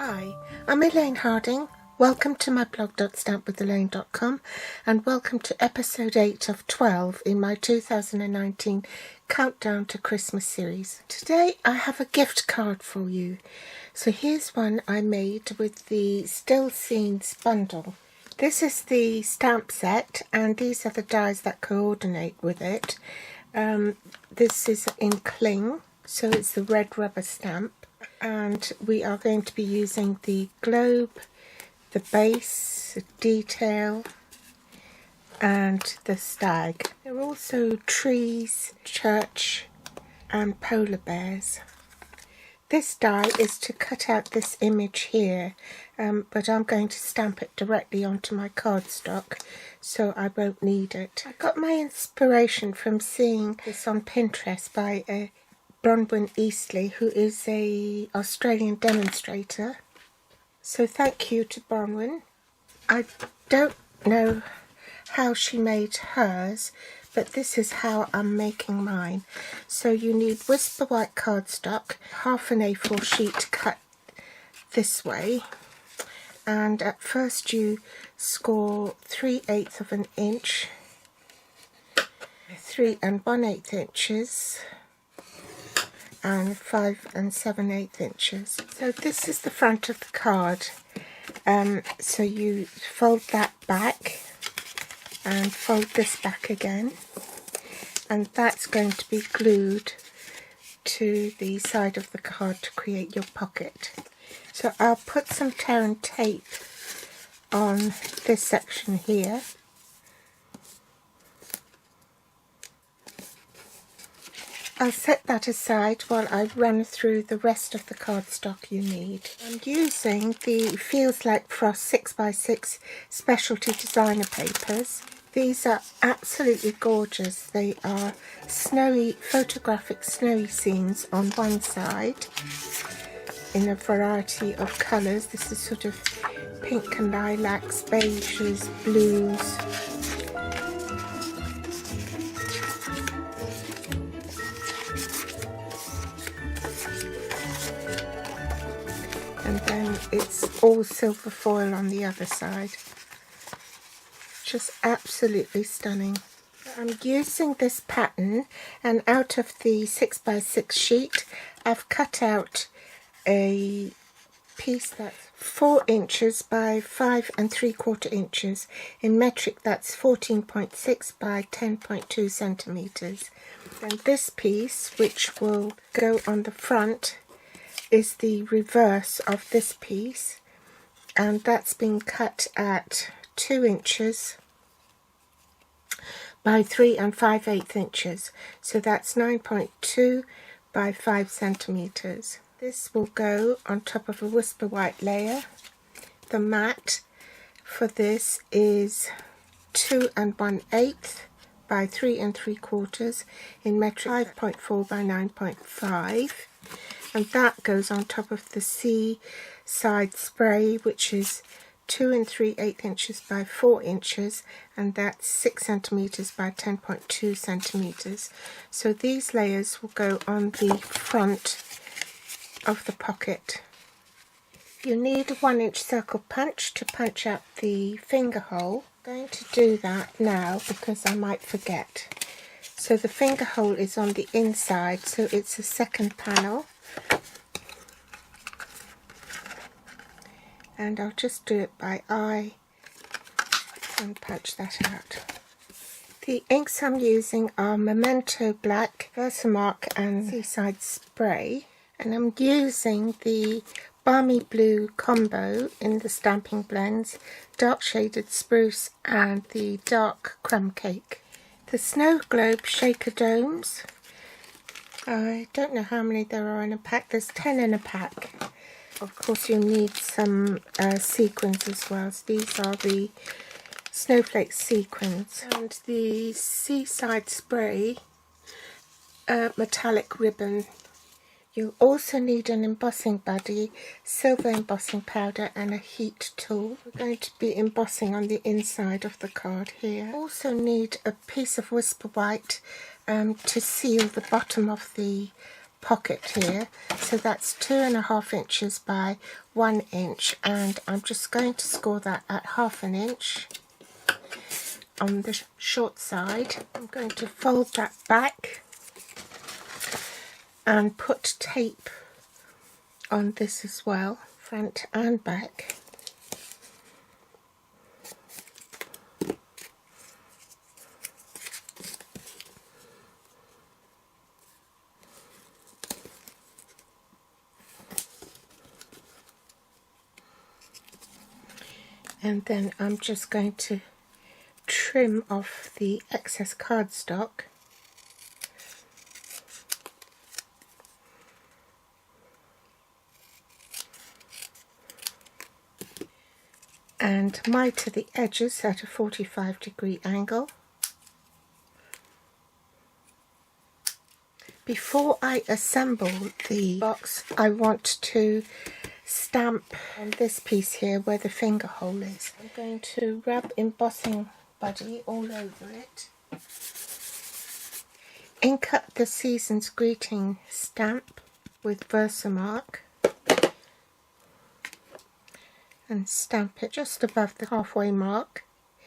Hi, I'm Elaine Harding. Welcome to my blog.stampwithelaine.com and welcome to episode 8 of 12 in my 2019 Countdown to Christmas series. Today I have a gift card for you. So here's one I made with the Still Scenes bundle. This is the stamp set and these are the dies that coordinate with it. This is in cling, so it's the red rubber stamp. And we are going to be using the globe, the base, the detail and the stag. There are also trees, church and polar bears. This die is to cut out this image here, but I'm going to stamp it directly onto my cardstock, so I won't need it. I got my inspiration from seeing this on Pinterest by a Bronwyn Eastley, who is a Australian demonstrator. So thank you to Bronwyn. I don't know how she made hers, but this is how I'm making mine. So you need Whisper White cardstock, half an A4 sheet cut this way, and at first you score 3/8 of an inch, 3 1/8 inches, and 5 7/8 inches. So this is the front of the card. So you fold that back and fold this back again, and that's going to be glued to the side of the card to create your pocket. So I'll put some tear and tape on this section here. I'll set that aside while I run through the rest of the cardstock you need. I'm using the Feels Like Frost 6x6 specialty designer papers. These are absolutely gorgeous. They are snowy, photographic snowy scenes on one side in a variety of colours. This is sort of pink and lilacs, beiges, blues. And then it's all silver foil on the other side. Just absolutely stunning. I'm using this pattern, and out of the 6x6 sheet I've cut out a piece that's 4 inches by 5 3/4 inches. In metric that's 14.6 by 10.2 centimeters. Then this piece, which will go on the front, is the reverse of this piece, and that's been cut at 2 inches by 3 5/8 inches, so that's 9.2 by 5 centimeters. This will go on top of a Whisper White layer. The mat for this is 2 1/8 by 3 3/4 in metric 5.4 by 9.5. And that goes on top of the Seaside Spray, which is 2 3/8 inches by 4 inches, and that's 6 centimeters by 10.2 centimeters. So these layers will go on the front of the pocket. You need a 1-inch circle punch to punch out the finger hole. I'm going to do that now because I might forget. So the finger hole is on the inside, so it's a second panel. And I'll just do it by eye and punch that out. The inks I'm using are Memento Black, Versamark and Seaside Spray. And I'm using the Balmy Blue combo in the Stamping Blends, Dark Shaded Spruce and the Dark Crumb Cake. The Snow Globe Shaker Domes. I don't know how many there are in a pack. There's 10 in a pack. Of course you'll need some sequins as well. So these are the Snowflake sequins. And the Seaside Spray metallic ribbon. You'll also need an embossing buddy, silver embossing powder and a heat tool. We're going to be embossing on the inside of the card here. Also need a piece of Whisper White to seal the bottom of the pocket here, so that's 2.5 inches by 1 inch, and I'm just going to score that at 1/2 inch on the short side. I'm going to fold that back and put tape on this as well, front and back. And then I'm just going to trim off the excess cardstock. And miter the edges at a 45-degree angle. Before I assemble the box, I want to stamp on this piece here where the finger hole is. I'm going to rub embossing buddy all over it. Ink up the Season's Greeting stamp with Versamark and stamp it just above the halfway mark.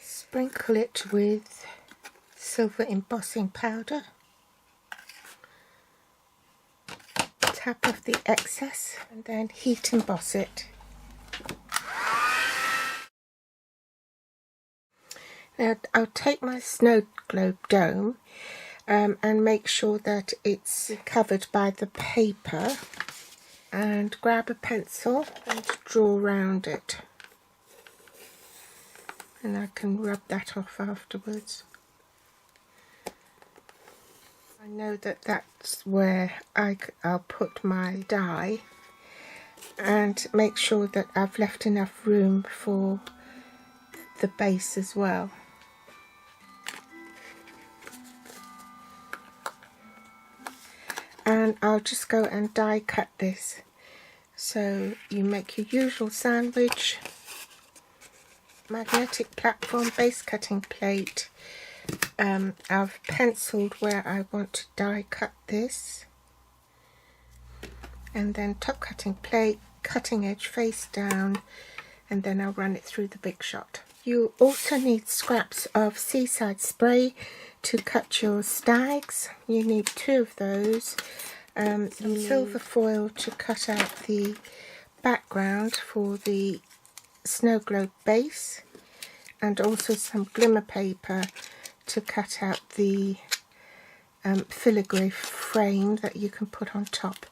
Sprinkle it with silver embossing powder. Tap off the excess and then heat emboss it. Now I'll take my snow globe dome and make sure that it's covered by the paper, and grab a pencil and draw around it, and I can rub that off afterwards. I know that that's where I'll put my die, and make sure that I've left enough room for the base as well. And I'll just go and die cut this. So you make your usual sandwich, magnetic platform, base cutting plate. I've penciled where I want to die cut this, and then top cutting plate, cutting edge face down, and then I'll run it through the Big Shot. You also need scraps of seaside spray to cut your stags. You need 2 of those. Some silver foil to cut out the background for the snow globe base, and also some glimmer paper to cut out the filigree frame that you can put on top.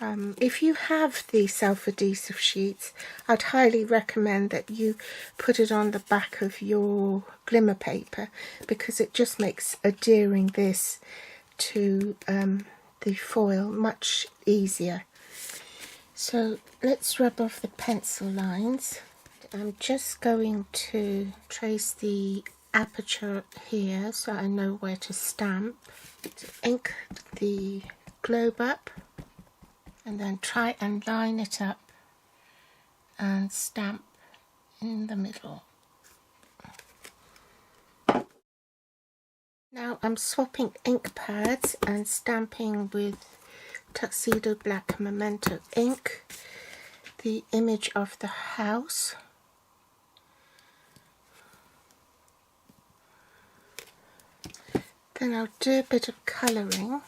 If you have the self-adhesive sheets, I'd highly recommend that you put it on the back of your glimmer paper, because it just makes adhering this to the foil much easier. So let's rub off the pencil lines. I'm just going to trace the aperture here so I know where to stamp. To ink the globe up, and then try and line it up and stamp in the middle. Now I'm swapping ink pads and stamping with Tuxedo Black Memento ink the image of the house. Then I'll do a bit of colouring,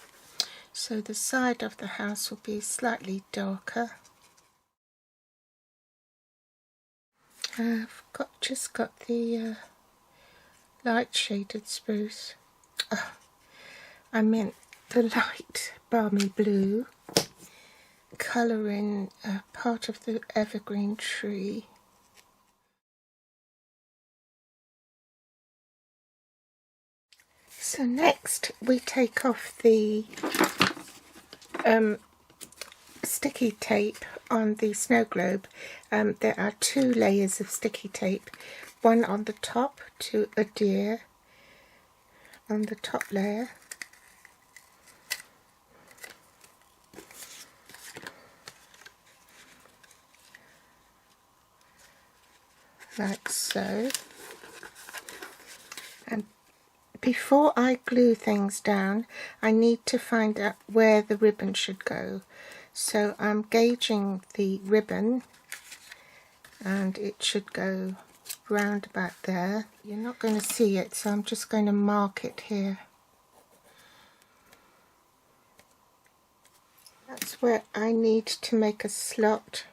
so the side of the house will be slightly darker. I've just got the light shaded spruce. I meant the light balmy blue. Colouring part of the evergreen tree. So next we take off the sticky tape on the snow globe. There are 2 layers of sticky tape, one on the top to adhere on the top layer, like so, and before I glue things down, I need to find out where the ribbon should go. So I'm gauging the ribbon, and it should go round about there. You're not going to see it, so I'm just going to mark it here. That's where I need to make a slot.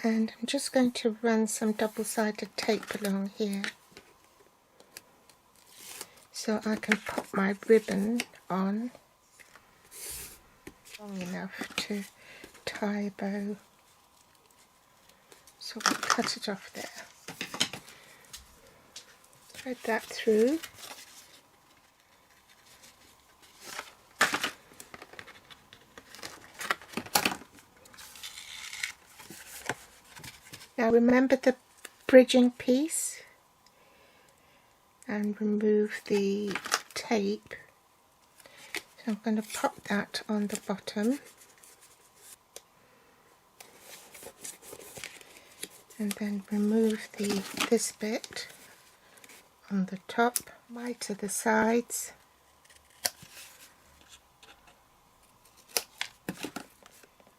And I'm just going to run some double-sided tape along here so I can put my ribbon on long enough to tie a bow. So I'll cut it off there. Thread that through. Now remember the bridging piece, and remove the tape. So I'm going to pop that on the bottom, and then remove this bit on the top, miter the sides,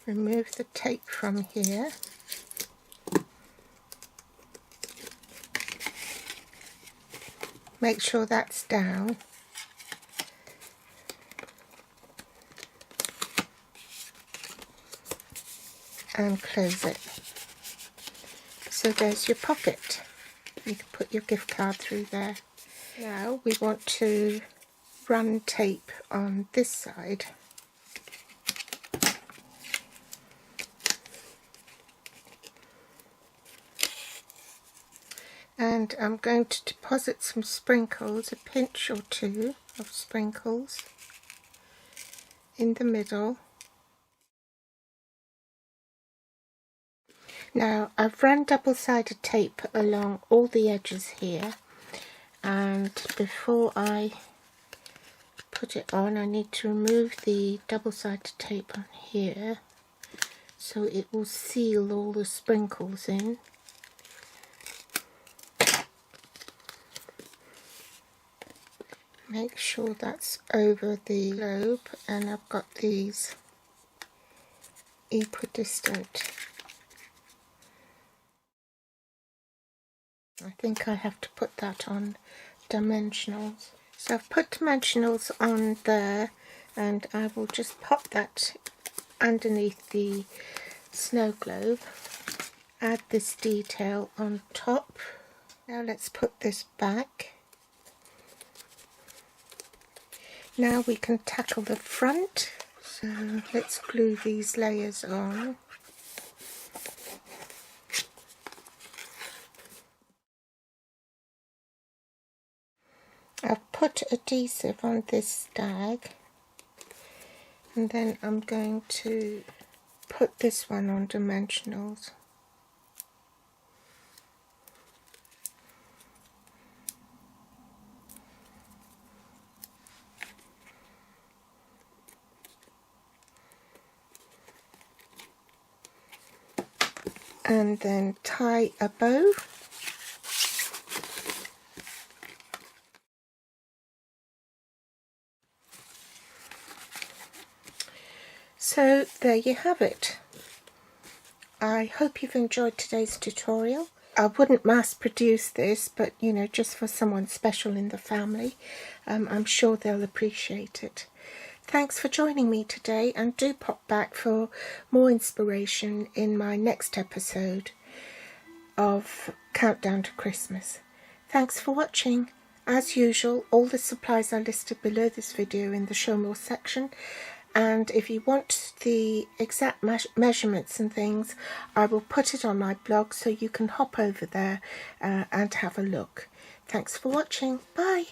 remove the tape from here. Make sure that's down. And close it. So there's your pocket. You can put your gift card through there. Now we want to run tape on this side. And I'm going to deposit some sprinkles, a pinch or two of sprinkles in the middle. Now I've run double-sided tape along all the edges here, and before I put it on I need to remove the double-sided tape on here so it will seal all the sprinkles in. Make sure that's over the globe, and I've got these equidistant. I think I have to put that on dimensionals. So I've put dimensionals on there, and I will just pop that underneath the snow globe. Add this detail on top. Now let's put this back. Now we can tackle the front, so let's glue these layers on. I've put adhesive on this stag, and then I'm going to put this one on dimensionals. And then tie a bow. So there you have it. I hope you've enjoyed today's tutorial. I wouldn't mass produce this, but you know, just for someone special in the family, I'm sure they'll appreciate it. Thanks for joining me today, and do pop back for more inspiration in my next episode of Countdown to Christmas. Thanks for watching. As usual, all the supplies are listed below this video in the Show More section, and if you want the exact measurements and things, I will put it on my blog so you can hop over there and have a look. Thanks for watching. Bye.